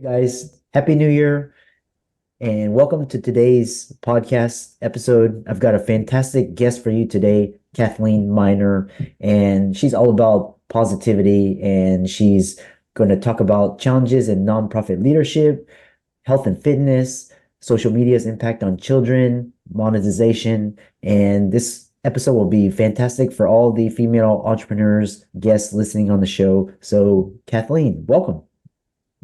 Guys, Happy New Year and welcome to today's podcast episode. I've got a fantastic guest for you today, Kathleen Miner, and she's all about positivity and she's going to talk about challenges in nonprofit leadership, health and fitness, social media's impact on children, monetization, and this episode will be fantastic for all the female entrepreneurs, guests listening on the show. So, Kathleen, welcome.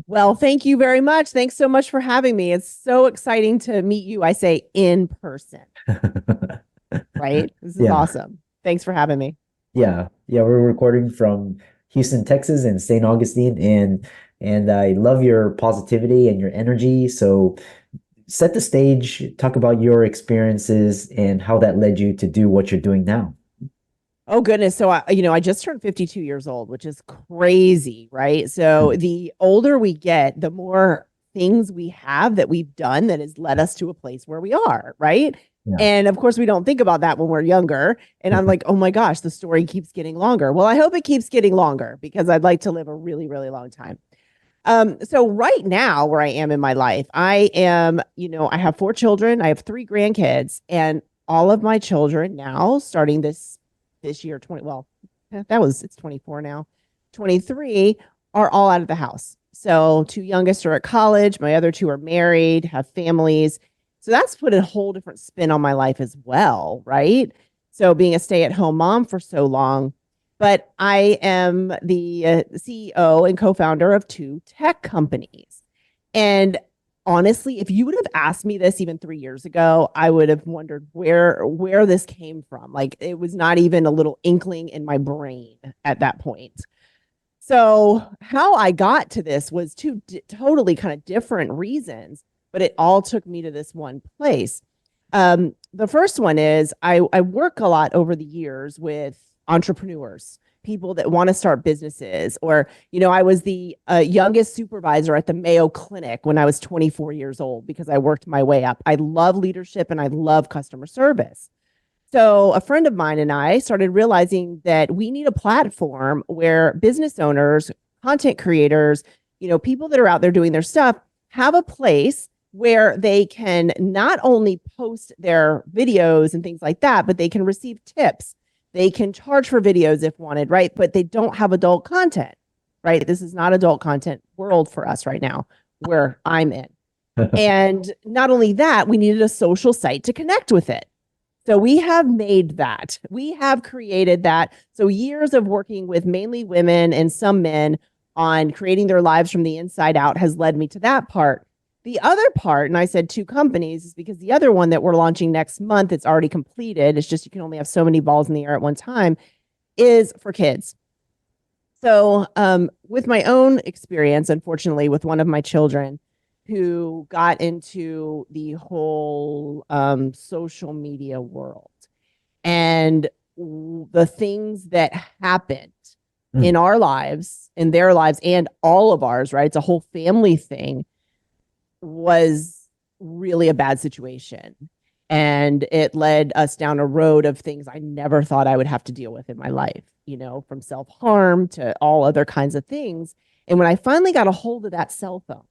Well, thank you very much. Thanks so much for having me. It's so exciting to meet you. I say in person, right? This is Yeah. awesome. Thanks for having me. Yeah, we're recording from Houston, Texas, and St. Augustine, and I love your positivity and your energy. So set the stage, talk about your experiences and how that led you to do what you're doing now. Oh goodness. So I just turned 52 years old, which is crazy, right? So Mm. the older we get, the more things we have that we've done that has led us to a place where we are, right? Yeah. And of course, we don't think about that when we're younger. And I'm like, oh my gosh, the story keeps getting longer. Well, I hope it keeps getting longer because I'd like to live a really, really long time. So right now, where I am in my life, I have four children, I have three grandkids, and all of my children now, starting this year, it's 24 now, 23 are all out of the house. So two youngest are at college, my other two are married, have families. So that's put a whole different spin on my life as well, right? So being a stay-at-home mom for so long, but I am the CEO and co-founder of two tech companies. And honestly, if you would have asked me this even 3 years ago, I would have wondered where this came from. Like it was not even a little inkling in my brain at that point. So how I got to this was totally kind of different reasons, but it all took me to this one place. The first one is I work a lot over the years with entrepreneurs, people that want to start businesses, or, I was the youngest supervisor at the Mayo Clinic when I was 24 years old because I worked my way up. I love leadership and I love customer service. So a friend of mine and I started realizing that we need a platform where business owners, content creators, people that are out there doing their stuff have a place where they can not only post their videos and things like that, but they can receive tips. They can charge for videos if wanted, right? But they don't have adult content, right? This is not adult content world for us right now, where I'm in. And not only that, we needed a social site to connect with it. So we have made that. We have created that. So years of working with mainly women and some men on creating their lives from the inside out has led me to that part. The other part, and I said two companies, is because the other one that we're launching next month, it's already completed. It's just you can only have so many balls in the air at one time, is for kids. So with my own experience, unfortunately, with one of my children who got into the whole social media world and the things that happened in Mm. our lives, in their lives, and all of ours, right? It's a whole family thing, was really a bad situation. And it led us down a road of things I never thought I would have to deal with in my life, from self harm to all other kinds of things. And when I finally got a hold of that cell phone,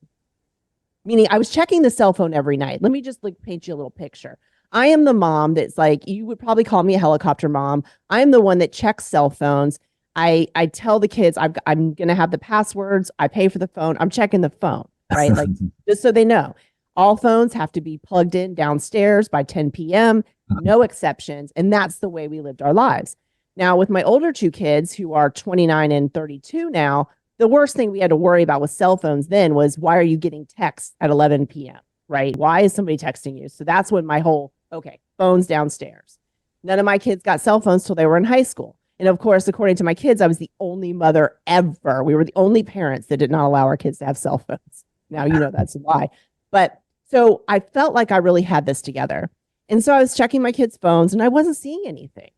meaning I was checking the cell phone every night. Let me just paint you a little picture. I am the mom that's like, you would probably call me a helicopter mom. I'm the one that checks cell phones. I tell the kids I'm going to have the passwords. I pay for the phone. I'm checking the phone, right? Like just so they know, all phones have to be plugged in downstairs by 10 p.m., no exceptions. And that's the way we lived our lives. Now, with my older two kids who are 29 and 32 now, the worst thing we had to worry about with cell phones then was, why are you getting texts at 11 p.m., right? Why is somebody texting you? So that's when my whole, okay, phones downstairs. None of my kids got cell phones till they were in high school. And of course, according to my kids, I was the only mother ever. We were the only parents that did not allow our kids to have cell phones. Now, that's a lie. But so I felt like I really had this together. And so I was checking my kids' phones and I wasn't seeing anything.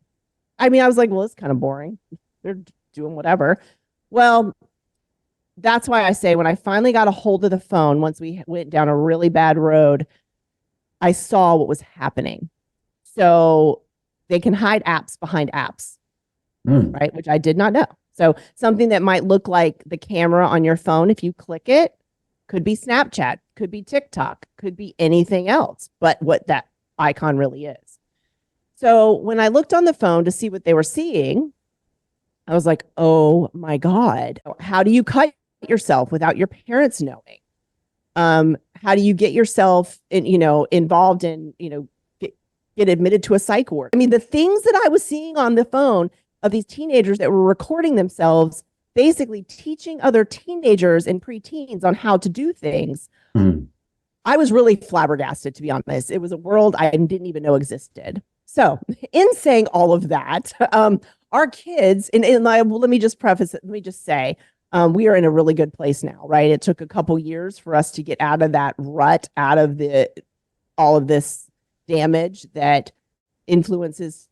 I mean, I was like, well, it's kind of boring. They're doing whatever. Well, that's why I say when I finally got a hold of the phone, once we went down a really bad road, I saw what was happening. So they can hide apps behind apps, Mm. right? Which I did not know. So something that might look like the camera on your phone, if you click it, could be Snapchat, could be TikTok, could be anything else, but what that icon really is. So when I looked on the phone to see what they were seeing, I was like, oh my God, how do you cut yourself without your parents knowing? How do you get yourself involved in, get admitted to a psych ward? I mean, the things that I was seeing on the phone of these teenagers that were recording themselves, basically teaching other teenagers and preteens on how to do things. Mm. I was really flabbergasted, to be honest. It was a world I didn't even know existed. So, in saying all of that, our kids, let me just preface it, let me just say, we are in a really good place now, right? It took a couple years for us to get out of that rut, out of all of this damage that influences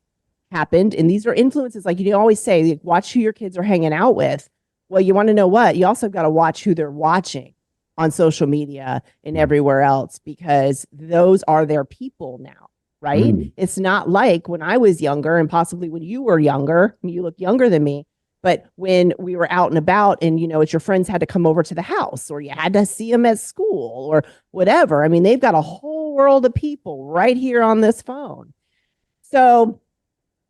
happened. And these are influences, like you always say, like, watch who your kids are hanging out with. Well, you want to know what? You also got to watch who they're watching on social media and everywhere else, because those are their people now, right? Mm. It's not like when I was younger, and possibly when you were younger. You look younger than me, but when we were out and about and, it's your friends had to come over to the house, or you had to see them at school or whatever. I mean, they've got a whole world of people right here on this phone. So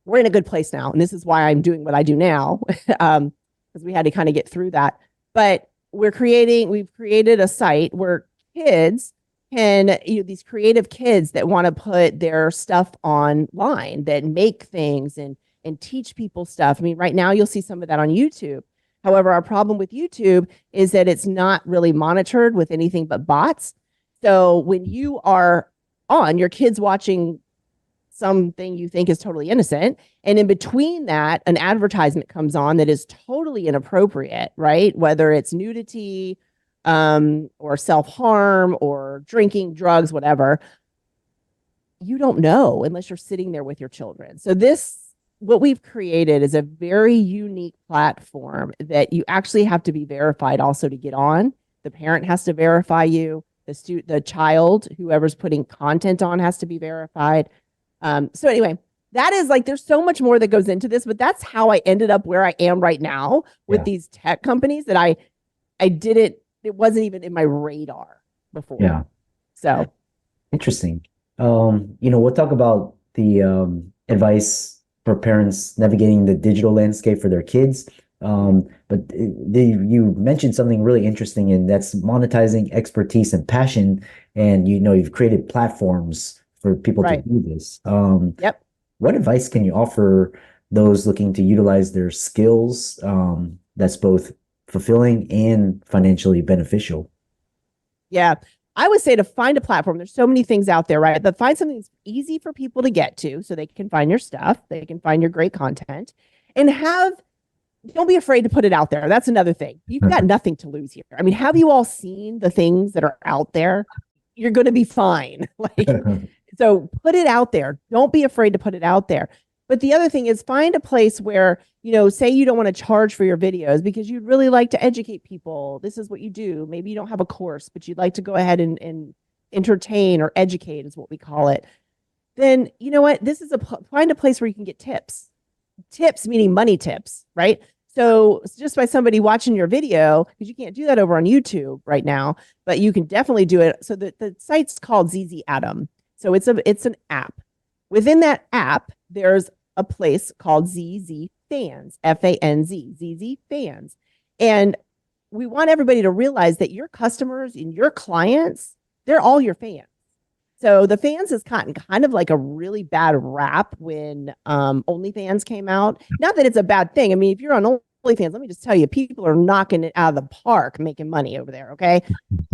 we're in a good place now. And this is why I'm doing what I do now, because we had to kind of get through that. But we've created a site where kids can, these creative kids that want to put their stuff online, that make things and teach people stuff. I mean, right now you'll see some of that on YouTube. However, our problem with YouTube is that it's not really monitored with anything but bots. So when you are on, your kids watching something you think is totally innocent, and in between that, an advertisement comes on that is totally inappropriate, right? Whether it's nudity, or self-harm, or drinking, drugs, whatever. You don't know unless you're sitting there with your children. So what we've created is a very unique platform that you actually have to be verified also to get on. The parent has to verify you. The child, whoever's putting content on, has to be verified. So anyway, that is like, there's so much more that goes into this, but that's how I ended up where I am right now with these tech companies that I didn't, it wasn't even in my radar before. Yeah. So Interesting. We'll talk about the advice for parents navigating the digital landscape for their kids. But you mentioned something really interesting, and that's monetizing expertise and passion. And you've created platforms for people to do this. Yep. What advice can you offer those looking to utilize their skills that's both fulfilling and financially beneficial? Yeah. I would say to find a platform. There's so many things out there, right? But find something that's easy for people to get to so they can find your stuff, they can find your great content, and don't be afraid to put it out there. That's another thing. You've got nothing to lose here. I mean, have you all seen the things that are out there? You're going to be fine. So put it out there. Don't be afraid to put it out there. But the other thing is, find a place where, say you don't want to charge for your videos because you'd really like to educate people. This is what you do. Maybe you don't have a course, but you'd like to go ahead and entertain or educate, is what we call it. Then, you know what? Find a place where you can get tips. Tips meaning money tips, right? So just by somebody watching your video, because you can't do that over on YouTube right now, but you can definitely do it. So the site's called ZZ Atom. So it's an app. Within that app, there's a place called ZZ Fans, FANZ, ZZ Fans. And we want everybody to realize that your customers and your clients, they're all your fans. So the fans has gotten kind of like a really bad rap when OnlyFans came out. Not that it's a bad thing. I mean, if you're on OnlyFans, let me just tell you, people are knocking it out of the park making money over there, okay?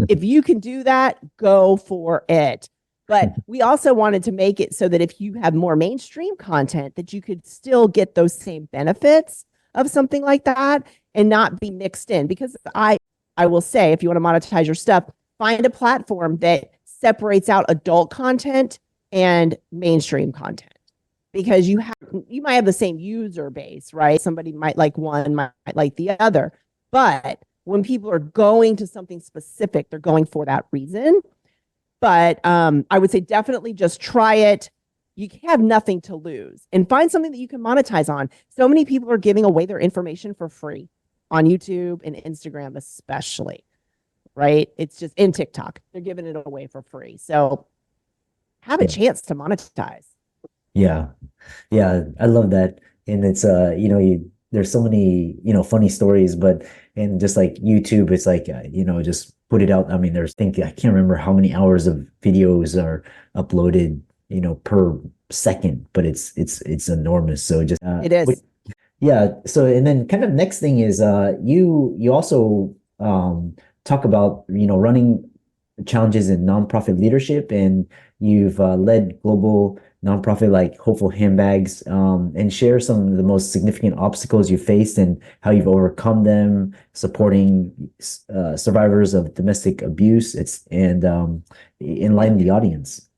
If you can do that, go for it. But we also wanted to make it so that if you have more mainstream content, that you could still get those same benefits of something like that and not be mixed in. Because I will say, if you want to monetize your stuff, find a platform that separates out adult content and mainstream content, because you might have the same user base, right? Somebody might like one, might like the other. But when people are going to something specific, they're going for that reason. But I would say definitely just try it. You have nothing to lose, and find something that you can monetize on. So many people are giving away their information for free on YouTube and Instagram, especially. right? It's just in TikTok. They're giving it away for free. So have a Yeah. chance to monetize. Yeah. Yeah, I love that. And it's there's so many, funny stories, but and just like YouTube, it's like just put it out. I mean, I can't remember how many hours of videos are uploaded, per second, but it's enormous. So just It is. yeah. So, and then kind of next thing is you also talk about running challenges in nonprofit leadership, and you've led global nonprofit like Hopeful Handbags, and share some of the most significant obstacles you faced and how you've overcome them, supporting survivors of domestic abuse. It's and enlighten the audience.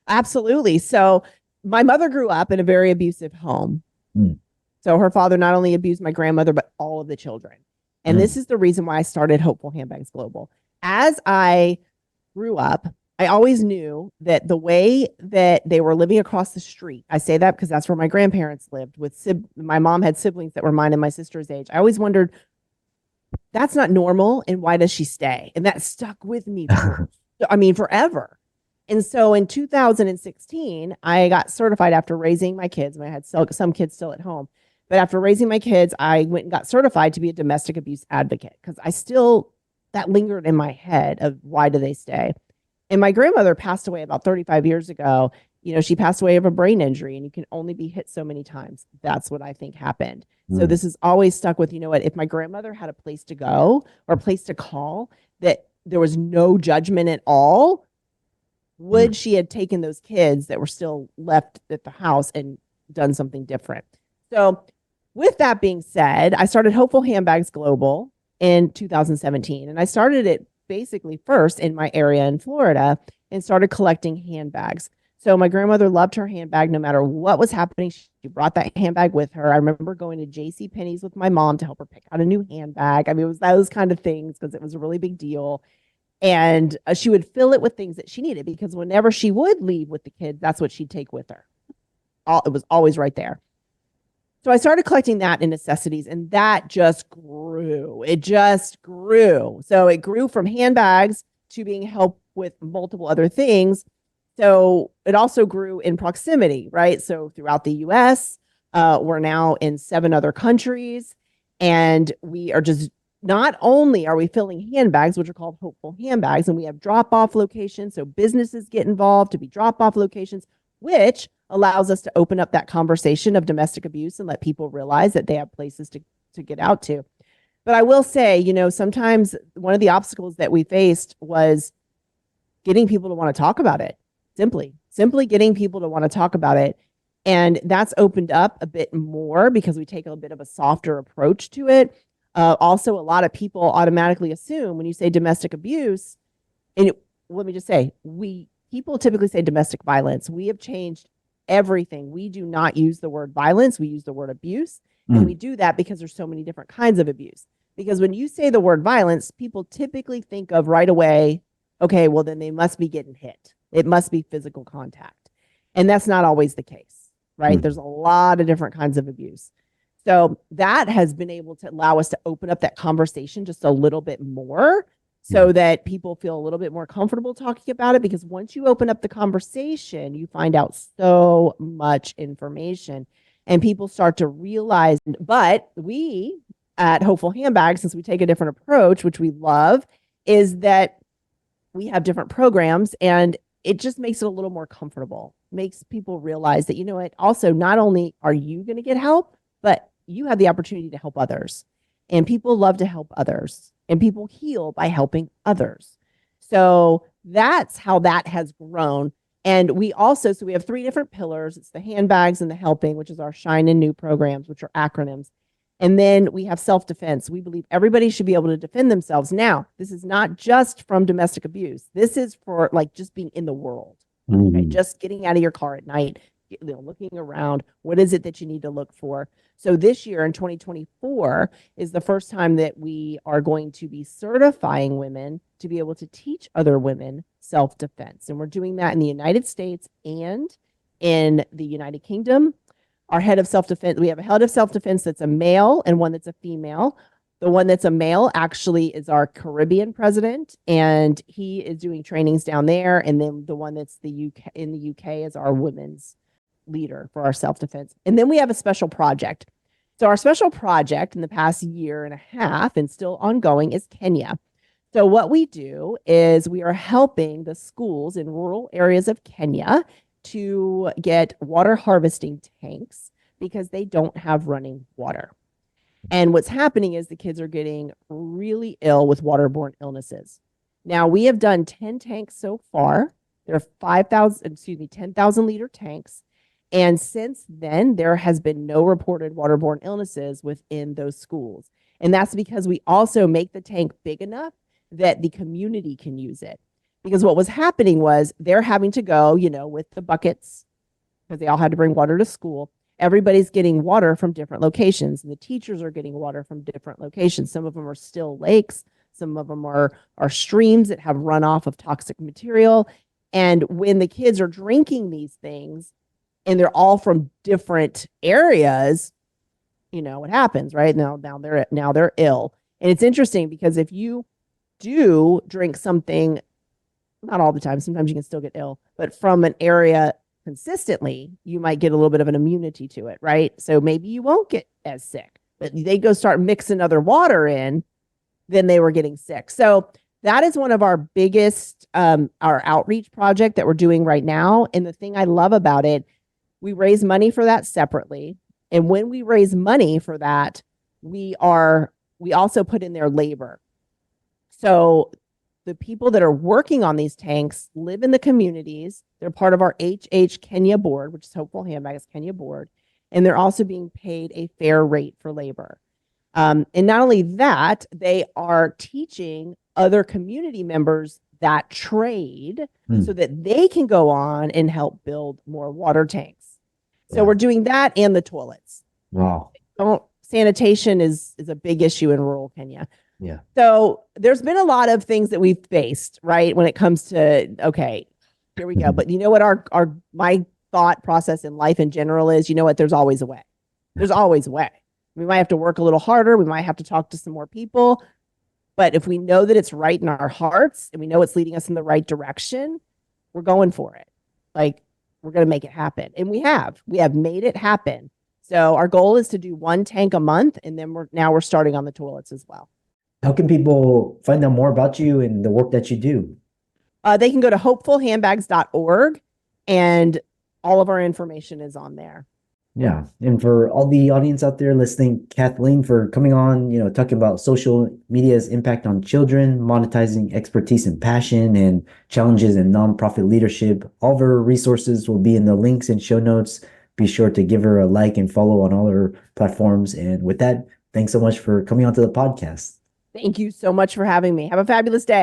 Absolutely. So my mother grew up in a very abusive home. Mm, So her father not only abused my grandmother, but all of the children. And this mm, is the reason why I started Hopeful Handbags Global. As I grew up, I always knew that the way that they were living across the street, I say that because that's where my grandparents lived my mom had siblings that were mine and my sister's age. I always wondered, that's not normal. And why does she stay? And that stuck with me forever. And so in 2016, I got certified after raising my kids. I had some kids still at home. But after raising my kids, I went and got certified to be a domestic abuse advocate because that lingered in my head of why do they stay? And my grandmother passed away about 35 years ago. She passed away of a brain injury, and you can only be hit so many times. That's what I think happened. So mm, this is always stuck with, what, if my grandmother had a place to go or a place to call that there was no judgment at all, mm, would she have taken those kids that were still left at the house and done something different? So with that being said, I started Hopeful Handbags Global in 2017. And I started it basically first in my area in Florida and started collecting handbags. So my grandmother loved her handbag no matter what was happening. She brought that handbag with her. I remember going to J.C. Penney's with my mom to help her pick out a new handbag. I mean, it was those kind of things because it was a really big deal. And she would fill it with things that she needed because whenever she would leave with the kids, that's what she'd take with her. It was always right there. So I started collecting that in necessities, and that just grew. It just grew. So it grew from handbags to being helped with multiple other things. So it also grew in proximity, right? So throughout the US, we're now in 7 other countries, and we are just not only are we filling handbags, which are called Hopeful Handbags, and we have drop off locations. So businesses get involved to be drop off locations, which allows us to open up that conversation of domestic abuse and let people realize that they have places to get out to. But I will say, sometimes one of the obstacles that we faced was getting people to want to talk about it. Simply getting people to want to talk about it. And that's opened up a bit more because we take a bit of a softer approach to it. Also, a lot of people automatically assume when you say domestic abuse, let me just say, people typically say domestic violence. We have changed everything. We do not use the word violence. We use the word abuse. And we mm, do that because there's so many different kinds of abuse. Because when you say the word violence, people typically think of right away, okay, well, then they must be getting hit. It must be physical contact. And that's not always the case, right? There's mm, a lot of different kinds of abuse. So that has been able to allow us to open up that conversation just a little bit more mm, so that people feel a little bit more comfortable talking about it. Because once you open up the conversation, you find out so much information and people start to realize. But we at Hopeful Handbags, since we take a different approach, which we love, is that we have different programs and it just makes it a little more comfortable, makes people realize that, what, also, not only are you going to get help, but you have the opportunity to help others. And people love to help others, and people heal by helping others. So that's how that has grown. And we have 3 different pillars. It's the handbags and the helping, which is our Shine and New programs, which are acronyms. And then we have self-defense. We believe everybody should be able to defend themselves. Now, this is not just from domestic abuse. This is for like just being in the world. Okay, mm, just getting out of your car at night, looking around. What is it that you need to look for? So this year in 2024 is the first time that we are going to be certifying women to be able to teach other women self-defense. And we're doing that in the United States and in the United Kingdom. Our head of self-defense, we have a head of self-defense that's a male and one that's a female. The one that's a male actually is our Caribbean president, and he is doing trainings down there. And then the one that's the UK in the UK is our women's leader for our self-defense. And then we have a special project. So our special project in the past year and a half and still ongoing is Kenya. So what we do is we are helping the schools in rural areas of Kenya to get water harvesting tanks because they don't have running water. And what's happening is the kids are getting really ill with waterborne illnesses. Now, we have done 10 tanks so far. There are 10,000 liter tanks. And since then, there has been no reported waterborne illnesses within those schools. And that's because we also make the tank big enough that the community can use it. Because what was happening was they're having to go, with the buckets, because they all had to bring water to school. Everybody's getting water from different locations, and the teachers are getting water from different locations. Some of them are still lakes. Some of them are streams that have runoff of toxic material. And when the kids are drinking these things, and they're all from different areas, what happens, right? Now they're ill. And it's interesting because if you do drink something, not all the time, sometimes you can still get ill, but from an area consistently, you might get a little bit of an immunity to it, right? So maybe you won't get as sick, but they go start mixing other water in, then they were getting sick. So that is one of our biggest, our outreach project that we're doing right now. And the thing I love about it, we raise money for that separately. And when we raise money for that, we also put in their labor. So the people that are working on these tanks live in the communities. They're part of our HH Kenya board, which is Hopeful Handbags Kenya board. And they're also being paid a fair rate for labor. And not only that, they are teaching other community members that trade so that they can go on and help build more water tanks. So we're doing that and the toilets. Wow. Sanitation is a big issue in rural Kenya. Yeah. So there's been a lot of things that we've faced, right? When it comes to, okay, here we go. But you know what my thought process in life in general is, there's always a way. There's always a way. We might have to work a little harder. We might have to talk to some more people. But if we know that it's right in our hearts and we know it's leading us in the right direction, we're going for it. Like, we're going to make it happen. And we have made it happen. So our goal is to do 1 tank a month. And then we're starting on the toilets as well. How can people find out more about you and the work that you do? They can go to hopefulhandbags.org and all of our information is on there. Yeah. And for all the audience out there listening, Cathlene, for coming on, talking about social media's impact on children, monetizing expertise and passion, and challenges in nonprofit leadership. All of her resources will be in the links and show notes. Be sure to give her a like and follow on all her platforms. And with that, thanks so much for coming onto the podcast. Thank you so much for having me. Have a fabulous day.